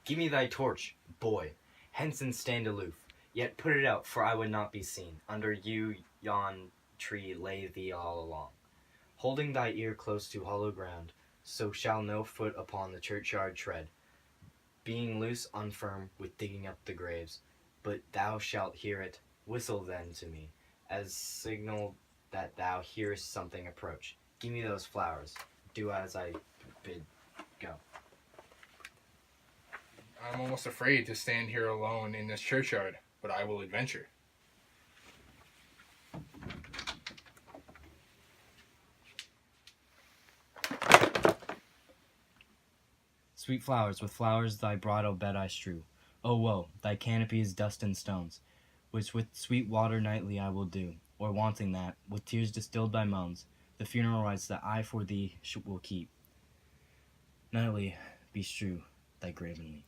Give me thy torch, boy, hence and stand aloof. Yet put it out, for I would not be seen. Under you yon tree lay thee all along. Holding thy ear close to hollow ground, so shall no foot upon the churchyard tread. Being loose, unfirm, with digging up the graves. But thou shalt hear it, whistle then to me, as signal that thou hearest something approach. Give me those flowers. Do as I bid. Go. I'm almost afraid to stand here alone in this churchyard, but I will adventure. Sweet flowers, with flowers thy bridal bed I strew. O woe, thy canopy is dust and stones, which with sweet water nightly I will do, or wanting that, with tears distilled by moans, the funeral rites that I for thee will keep. Nightly bestrew thy grave in me.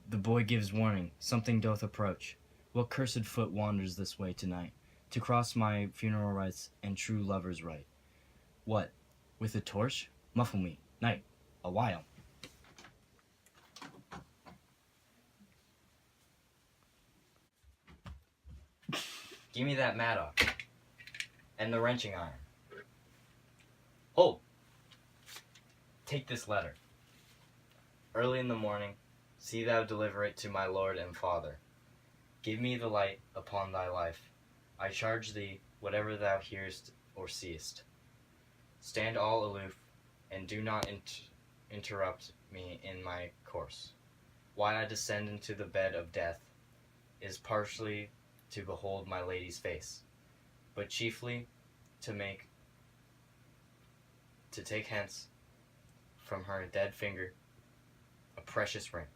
The boy gives warning, something doth approach. What cursed foot wanders this way tonight, to cross my funeral rites and true lover's right? What, with a torch? Muffle me, night, a while. Give me that mattock, and the wrenching iron. Hold! Take this letter. Early in the morning, see thou deliver it to my lord and father. Give me the light upon thy life. I charge thee, whatever thou hearest or seest. Stand all aloof, and do not interrupt me in my course. Why I descend into the bed of death is partially to behold my lady's face, but chiefly to take hence from her dead finger a precious ring,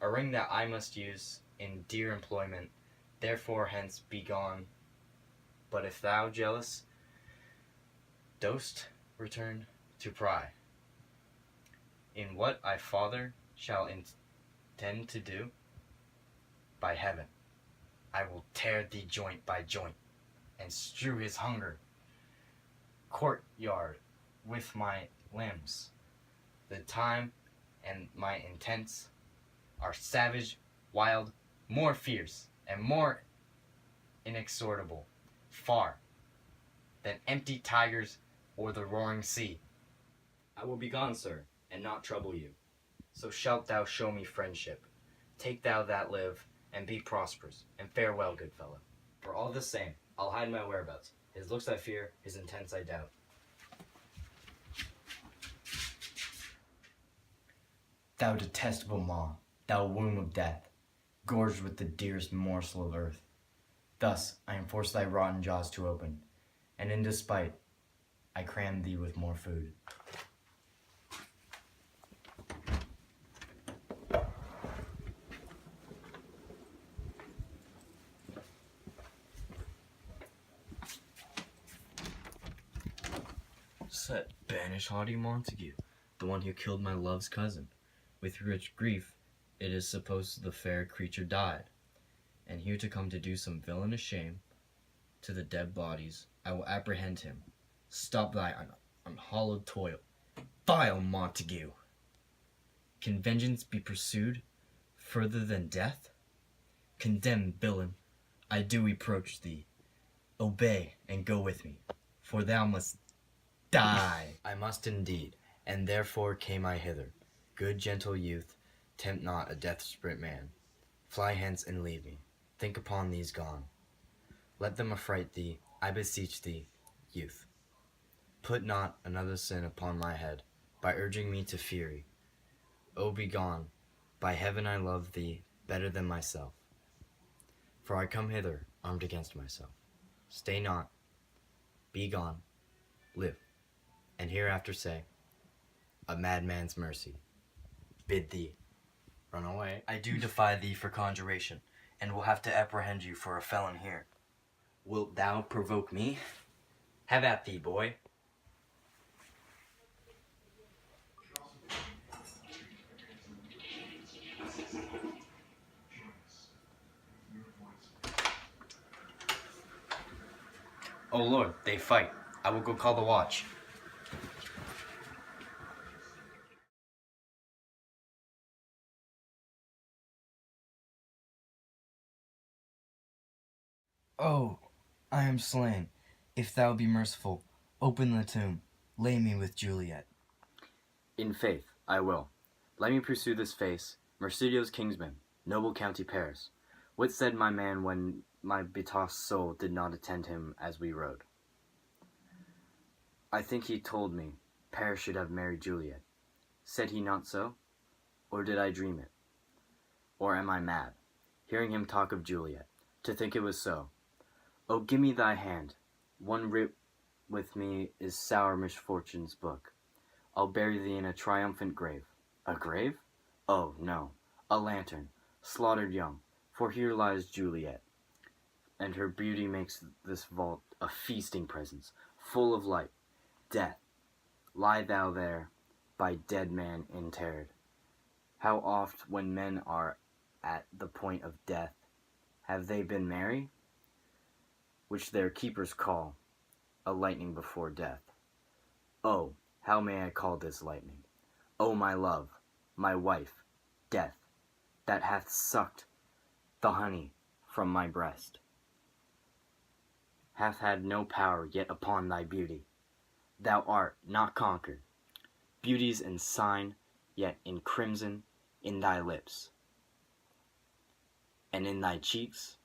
a ring that I must use in dear employment. Therefore hence be gone. But if thou, jealous, dost return to pry in what I father shall intend to do, by heaven, I will tear thee joint by joint, and strew his hunger courtyard with my limbs. The time and my intents are savage, wild, more fierce, and more inexorable, far, than empty tigers or the roaring sea. I will be gone, sir, and not trouble you. So shalt thou show me friendship. Take thou that live, and be prosperous, and farewell, good fellow. For all the same, I'll hide my whereabouts. His looks I fear, his intents I doubt. Thou detestable maw, thou womb of death, gorged with the dearest morsel of earth. Thus I enforce thy rotten jaws to open, and in despite I cram thee with more food. Set, banish haughty Montague, the one who killed my love's cousin. With rich grief, it is supposed the fair creature died, and here to come to do some villainous shame to the dead bodies, I will apprehend him. Stop thy unhallowed toil, vile Montague! Can vengeance be pursued further than death? Condemned villain, I do reproach thee. Obey and go with me, for thou must die. I must indeed, and therefore came I hither. Good gentle youth, tempt not a death-sprint man. Fly hence and leave me. Think upon these gone. Let them affright thee, I beseech thee, youth. Put not another sin upon my head, by urging me to fury. O be gone, by heaven I love thee better than myself. For I come hither armed against myself. Stay not, be gone, live, and hereafter say, a madman's mercy bid thee run away. I do defy thee for conjuration, and will have to apprehend you for a felon here. Wilt thou provoke me? Have at thee, boy. Oh Lord, they fight. I will go call the watch. Oh, I am slain. If thou be merciful, open the tomb. Lay me with Juliet. In faith, I will. Let me pursue this face, Mercutio's kinsman, noble county Paris. What said my man when my betossed soul did not attend him as we rode? I think he told me Paris should have married Juliet. Said he not so? Or did I dream it? Or am I mad, hearing him talk of Juliet, to think it was so? Oh, give me thy hand. One writ with me is sour misfortune's book. I'll bury thee in a triumphant grave. A grave? Oh, no. A lantern, slaughtered young, for here lies Juliet, and her beauty makes this vault a feasting presence, full of light. Death, lie thou there, by dead man interred. How oft, when men are at the point of death, have they been merry? Which their keepers call a lightning before death. Oh, how may I call this lightning? O my love, my wife, death, that hath sucked the honey from my breast, hath had no power yet upon thy beauty. Thou art not conquered. Beauty's in sign, yet in crimson in thy lips, and in thy cheeks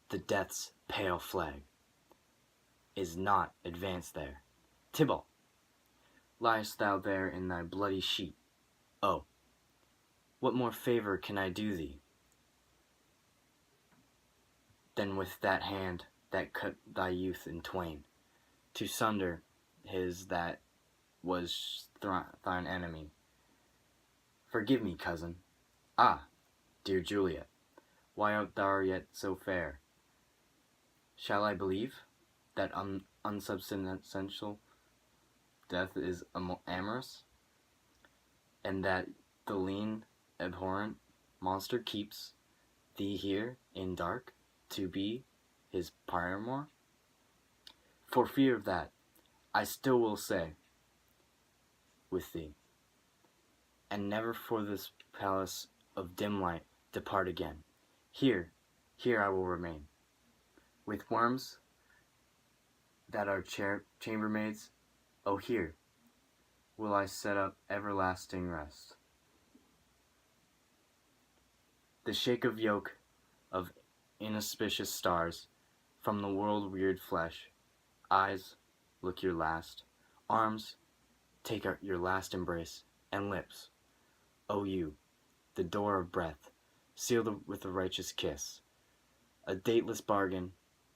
the death's pale flag is not advanced there. Tybalt, liest thou there in thy bloody sheet? Oh, what more favor can I do thee than with that hand that cut thy youth in twain, to sunder his that was thine enemy? Forgive me, cousin. Ah, dear Juliet, why art thou yet so fair? Shall I believe that unsubstantial death is amorous, and that the lean, abhorrent monster keeps thee here in dark to be his paramour? For fear of that, I still will say with thee, and never for this palace of dim light depart again. Here I will remain, with worms that are chambermaids. Oh, here will I set up everlasting rest. The shake of yoke of inauspicious stars from the world-weird flesh. Eyes, look your last. Arms, take out your last embrace. And lips, O you, the door of breath, sealed with a righteous kiss. A dateless bargain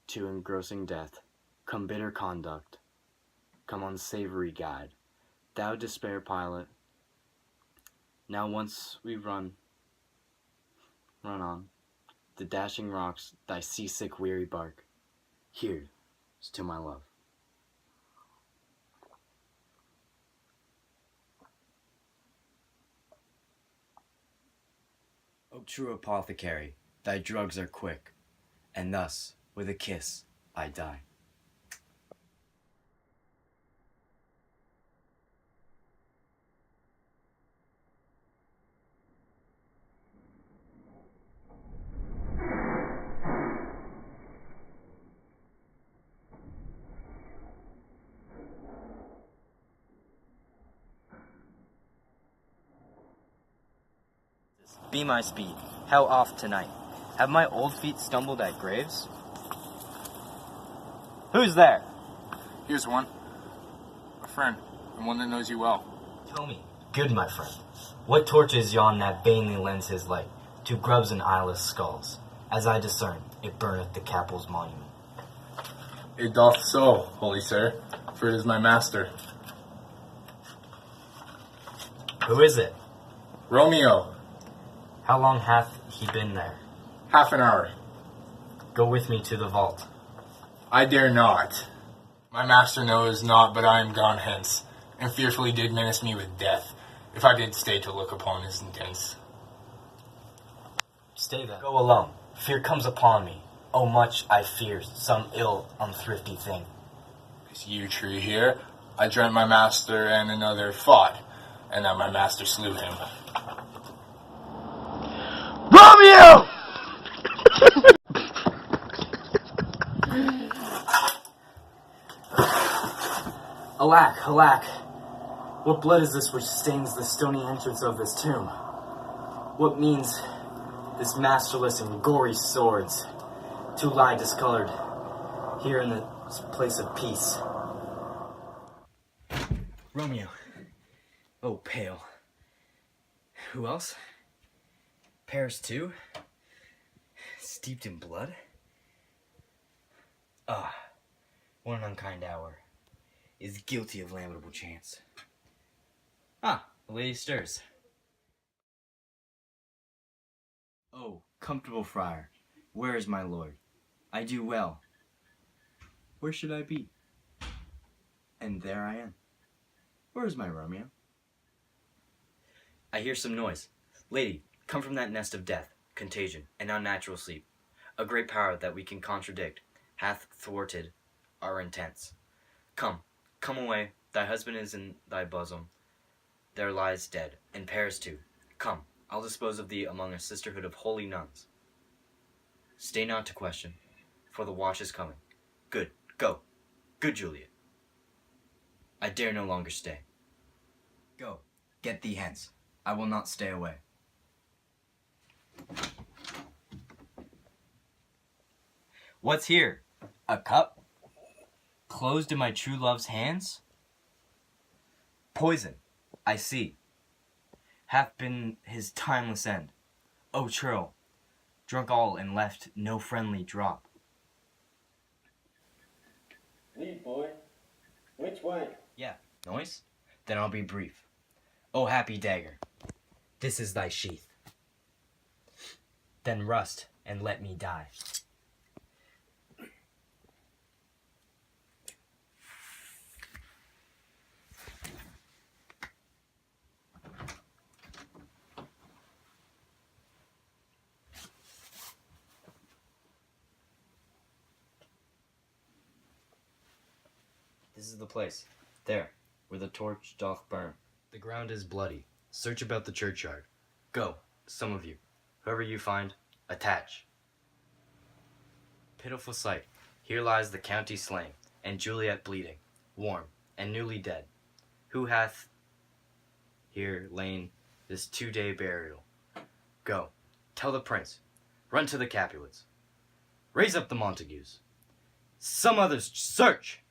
to engrossing death. Come bitter conduct, come unsavory guide. Thou despair pilot, now once we run on the dashing rocks, thy seasick weary bark. Here's to my love. O true apothecary, thy drugs are quick, and thus, with a kiss, I die. Be my speed. How oft tonight? Have my old feet stumbled at graves? Who's there? Here's one. A friend, and one that knows you well. Tell me, good my friend, what torch is yon that vainly lends his light to grubs and eyeless skulls? As I discern, it burneth the Capel's monument. It doth so, holy sir, for it is my master. Who is it? Romeo. How long hath he been there? Half an hour. Go with me to the vault. I dare not. My master knows not, but I am gone hence, and fearfully did menace me with death, if I did stay to look upon his intents. Stay then. Go alone. Fear comes upon me. Oh, much I fear some ill, unthrifty thing. This yew tree here, I dreamt my master and another fought, and that my master slew him. Romeo! Alack, alack! What blood is this which stains the stony entrance of this tomb? What means this masterless and gory swords to lie discolored here in this place of peace? Romeo. Oh, pale. Who else? Paris too? Steeped in blood? Ah, what an unkind hour. Is guilty of lamentable chance. Ah, the lady stirs. Oh, comfortable friar, where is my lord? I do well. Where should I be? And there I am. Where is my Romeo? I hear some noise. Lady, come from that nest of death, contagion, and unnatural sleep. A great power that we can contradict hath thwarted our intents. Come, come away. Thy husband is in thy bosom. There lies dead, and Paris too. Come, I'll dispose of thee among a sisterhood of holy nuns. Stay not to question, for the watch is coming. Good, go. Good Juliet. I dare no longer stay. Go, get thee hence. I will not stay away. What's here? A cup? Closed in my true love's hands? Poison, I see, hath been his timeless end. O churl, drunk all and left no friendly drop. Lead, boy. Which way? Yeah, noise? Then I'll be brief. O happy dagger, this is thy sheath. Then rust and let me die. This is the place. There, where the torch doth burn. The ground is bloody. Search about the churchyard. Go, some of you. Whoever you find, attach. Pitiful sight. Here lies the county slain, and Juliet bleeding, warm, and newly dead. Who hath here lain this 2-day burial? Go, tell the prince. Run to the Capulets. Raise up the Montagues. Some others search!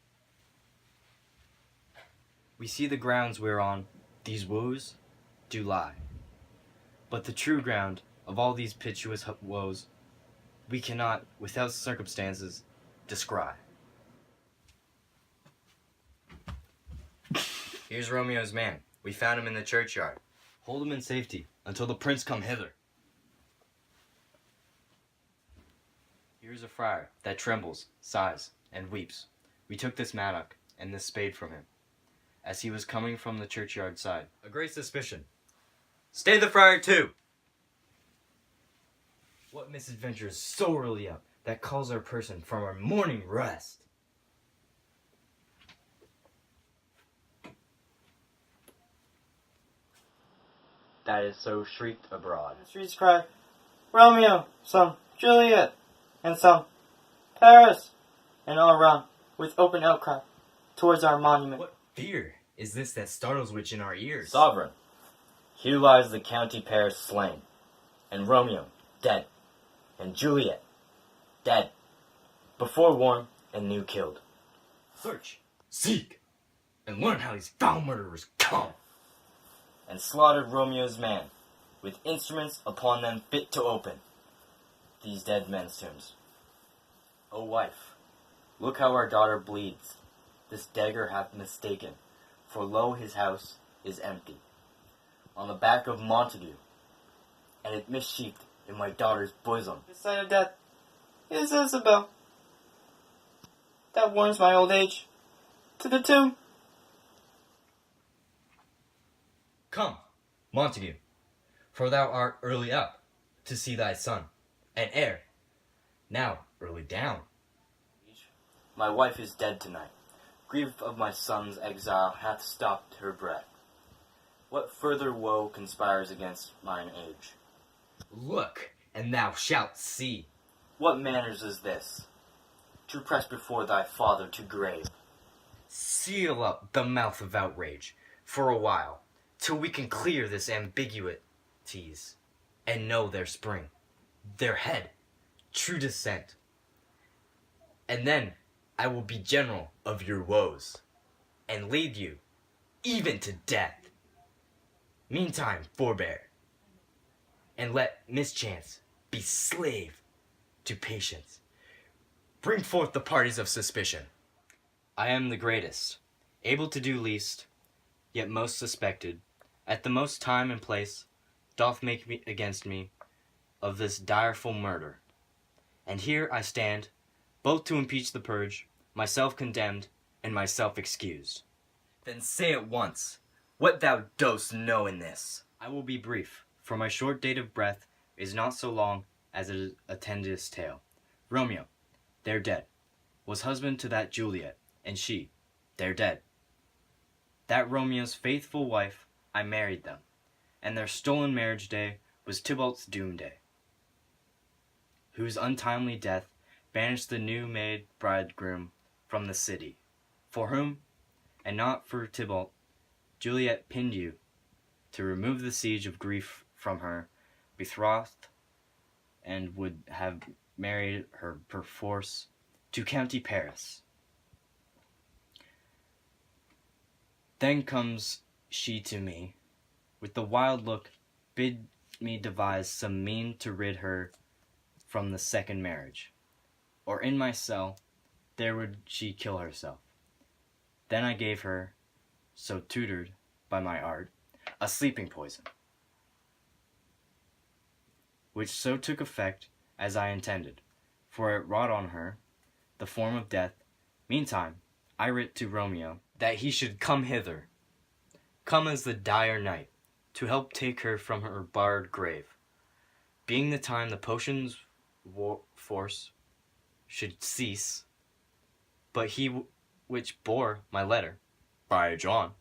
We see the grounds whereon these woes do lie. But the true ground of all these piteous woes we cannot, without circumstances, descry. Here's Romeo's man. We found him in the churchyard. Hold him in safety until the prince come hither. Here's a friar that trembles, sighs, and weeps. We took this mattock and this spade from him, as he was coming from the churchyard side. A great suspicion. Stay the friar too! What misadventure is so early up that calls our person from our morning rest? That is so shrieked abroad. The streets cry, Romeo, some Juliet, and some Paris, and all around, with open outcry, towards our monument. What fear is this that startles which in our ears? Sovereign, here lies the county Paris slain, and Romeo dead, and Juliet dead, before warm and new killed. Search, seek, and learn how these foul murderers come. And slaughtered Romeo's man, with instruments upon them fit to open these dead men's tombs. O wife, look how our daughter bleeds. This dagger hath mistaken, for lo his house is empty, on the back of Montague, and it missheathed in my daughter's bosom. The sight of death is Isabel. That warns my old age. To the tomb. Come, Montague, for thou art early up to see thy son, and heir, now early down. My wife is dead tonight. Grief of my son's exile hath stopped her breath. What further woe conspires against mine age? Look, and thou shalt see. What manners is this, to press before thy father to grave? seal up the mouth of outrage for a while, till we can clear this ambiguities and know their spring, their head, true descent. And then I will be general of your woes, and lead you even to death. Meantime, forbear, and let mischance be slave to patience. Bring forth the parties of suspicion. I am the greatest, able to do least, yet most suspected, at the most time and place, doth make me against me of this direful murder. And here I stand, both to impeach the purge, myself condemned, and myself excused. Then say at once, what thou dost know in this. I will be brief, for my short date of breath is not so long as it attendeth tale. Romeo, there dead, was husband to that Juliet, and she, there dead. That Romeo's faithful wife, I married them, and their stolen marriage day was Tybalt's doom day, whose untimely death banished the new-made bridegroom from the city, for whom, and not for Tybalt, Juliet pinned you, to remove the siege of grief from her betrothed, and would have married her perforce to County Paris. Then comes she to me, with the wild look, bid me devise some mean to rid her from the second marriage, or in my cell, there would she kill herself. Then I gave her, so tutored by my art, a sleeping poison, which so took effect as I intended, for it wrought on her the form of death. Meantime, I writ to Romeo that he should come hither, come as the dire night, to help take her from her barred grave, being the time the potion's force should cease. But he which bore my letter, by John,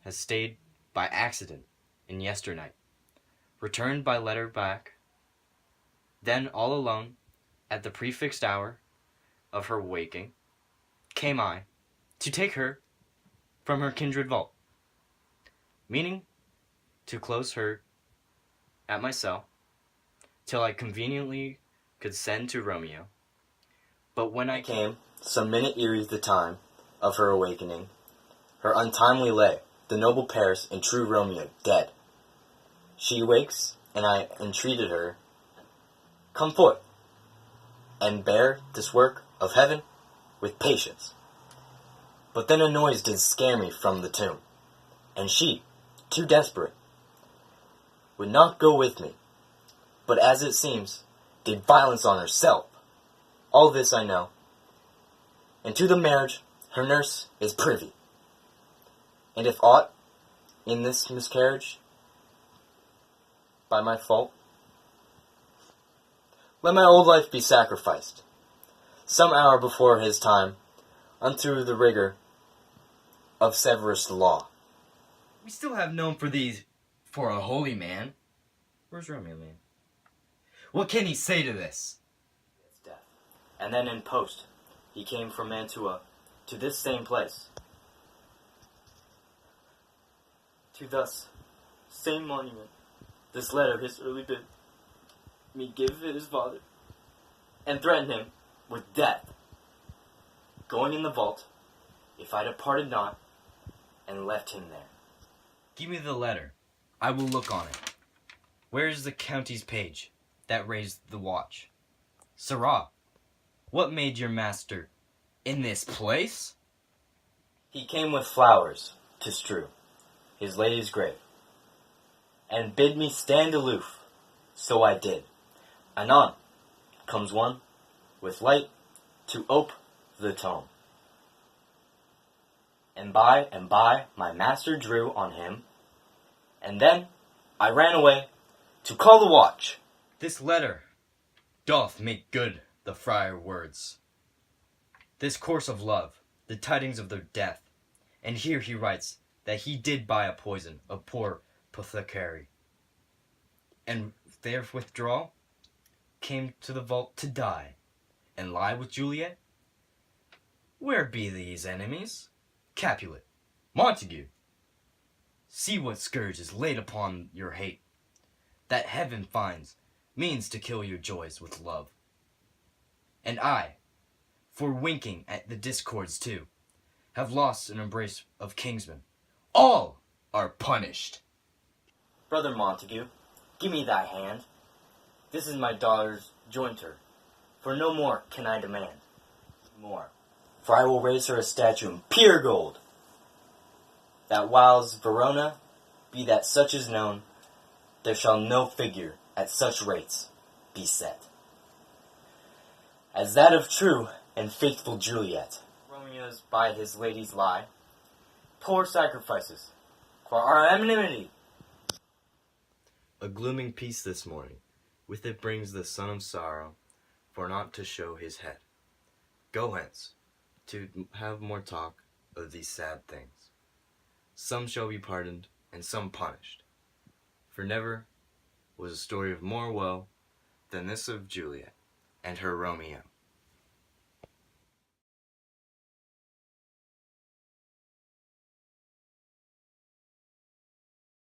has stayed by accident in yesternight, returned by letter back. Then all alone, at the prefixed hour of her waking, came I to take her from her kindred vault, meaning to close her at my cell till I conveniently could send to Romeo. But when I came, some minute eerie the time of her awakening, her untimely lay, the noble Paris and true Romeo dead. She wakes, and I entreated her, come forth, and bear this work of heaven with patience. But then a noise did scare me from the tomb, and she, too desperate, would not go with me, but as it seems, did violence on herself. All this I know, and to the marriage her nurse is privy. And if aught in this miscarriage by my fault, let my old life be sacrificed, some hour before his time, unto the rigor of Severus the law. We still have known for these for a holy man. Where's Romeo, man? What can he say to this? It's death. And then in post, he came from Mantua to this same place, to thus same monument. This letter his early bid me give his father, and threaten him with death, going in the vault, if I departed not, and left him there. Give me the letter. I will look on it. Where is the county's page that raised the watch? Sirrah, what made your master in this place? He came with flowers to strew his lady's grave, and bid me stand aloof. So I did. Anon comes one with light to ope the tome, and by my master drew on him, and then I ran away to call the watch. This letter doth make good the friar words, this course of love, the tidings of their death. And here he writes that he did buy a poison of poor apothecary, and there withdraw came to the vault to die, and lie with Juliet. Where be these enemies? Capulet, Montague, see what scourge is laid upon your hate, that heaven finds means to kill your joys with love. And I, for winking at the discords too, have lost an embrace of kingsmen. All are punished. Brother Montague, give me thy hand. This is my daughter's jointer, for no more can I demand. More, for I will raise her a statue in pure gold, that whiles Verona be that such is known, there shall no figure at such rates be set as that of true and faithful Juliet. Romeo's by his lady's lie, poor sacrifices for our anonymity. A glooming peace this morning, with it brings the sun of sorrow, for not to show his head. Go hence, to have more talk of these sad things. Some shall be pardoned, and some punished. For never was a story of more woe than this of Juliet and her Romeo.